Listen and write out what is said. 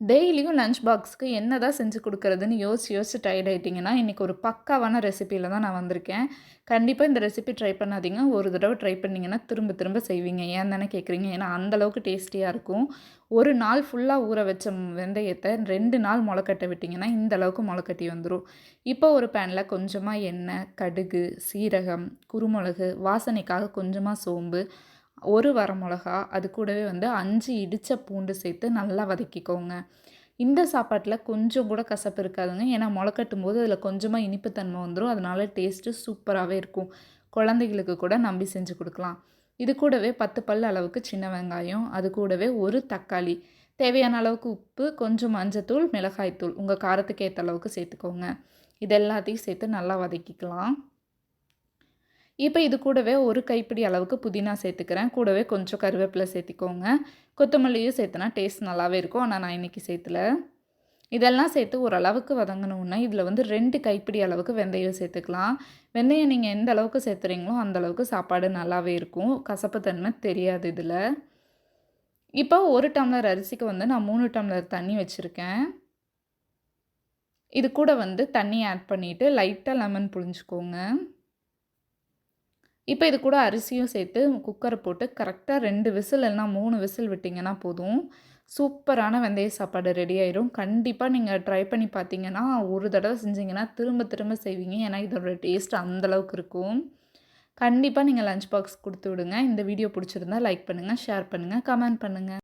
டெய்லியும் லஞ்ச் பாக்ஸ்க்கு என்ன தான் செஞ்சு குடுக்குறதுன்னு யோசிச்சு டயர்ட் ஆயிட்டீங்கன்னா, இன்னைக்கு ஒரு பக்காவான ரெசிபில தான் நான் வந்திருக்கேன். கண்டிப்பா இந்த ரெசிபி ட்ரை பண்ணாதீங்க. ஒரு தடவ ட்ரை பண்ணீங்கன்னா, திரும்ப திரும்ப செய்வீங்க. ஏன் தானே கேட்குறீங்க? ஏன்னா அந்த அளவுக்கு டேஸ்டியா இருக்கும். ஒரு நாள் ஃபுல்லா ஊற வச்ச வெந்தயத்த 2 நாள் மொளக்கட்ட விட்டீங்கன்னா, இந்த அளவுக்கு மொளக்கட்டி வந்துரும். இப்போ ஒரு பேன்ல கொஞ்சமா எண்ணெய், கடுகு, சீரகம், குருமிளகு, வாசனைக்காக கொஞ்சமா சோம்பு, 1 வரமிளகா, அது கூடவே வந்து 5 இடிச்ச பூண்டு சேர்த்து நல்லா வதக்கிக்கோங்க. இந்த சாப்பாட்டில கொஞ்சம் கூட கசப்பு இருக்காதுங்க. ஏன்னா மொளக்கட்டும்போது அதில கொஞ்சமா இனிப்பு தன்மை வந்துரும். அதனால டேஸ்ட்டு சூப்பராவே இருக்கும். குழந்தைகளுக்கு கூட நம்பி செஞ்சு குடுக்கலாம். இது கூடவே 10 பல் அளவுக்கு சின்ன வெங்காயம், அது கூடவே 1 தக்காளி, தேவையான அளவுக்கு உப்பு, கொஞ்சம் மஞ்சத்தூள், மிளகாய்த்தூள் உங்க காரத்துக்கு ஏத்த அளவுக்கு சேர்த்துக்கோங்க. இது எல்லாத்தையும் சேர்த்து நல்லா வதக்கிக்கலாம். இப்போ இது கூடவே 1 கைப்பிடி அளவுக்கு புதினா சேர்த்துக்கிறேன். கூடவே கொஞ்சம் கருவேப்பிலை சேர்த்திக்கோங்க. கொத்தமல்லியும் சேர்த்துனா டேஸ்ட் நல்லாவே இருக்கும். ஆனா நான் இன்னைக்கு சேர்த்தல. இதெல்லாம் சேர்த்து ஓரளவுக்கு வதங்கணுன்னா, இதில வந்து 2 கைப்பிடி அளவுக்கு வெந்தயம் சேர்த்துக்கலாம். வெந்தயம் நீங்க எந்த அளவுக்கு சேர்த்துறீங்களோ, அந்த அளவுக்கு சாப்பாடு நல்லாவே இருக்கும். கசப்பு தன்மை தெரியாது இதில. இப்போ 1 டம்ளர் அரிசிக்கு வந்து நான் 3 டம்ளர் தண்ணி வச்சிருக்கேன். இது கூட வந்து தண்ணி ஆட் பண்ணிட்டு லைட்டா லெமன் புழிஞ்சுக்கோங்க. இப்போ இது கூட அரிசியும் சேர்த்து குக்கரை போட்டு கரெக்டாக 2 விசில் இல்லைனா 3 விசில் விட்டிங்கன்னா போதும். சூப்பரான வெந்தய சாப்பாடு ரெடி ஆயிரும். கண்டிப்பாக நீங்கள் ட்ரை பண்ணி பார்த்தீங்கன்னா, ஒரு தடவை செஞ்சீங்கன்னா திரும்ப திரும்ப செய்வீங்க. ஏன்னா இதோட டேஸ்ட் அந்த அளவுக்கு இருக்கும். கண்டிப்பாக நீங்கள் லஞ்ச் பாக்ஸ் குடுத்து விடுங்க. இந்த வீடியோ பிடிச்சிருந்தா லைக் பண்ணுங்கள், ஷேர் பண்ணுங்கள், கமெண்ட் பண்ணுங்கள்.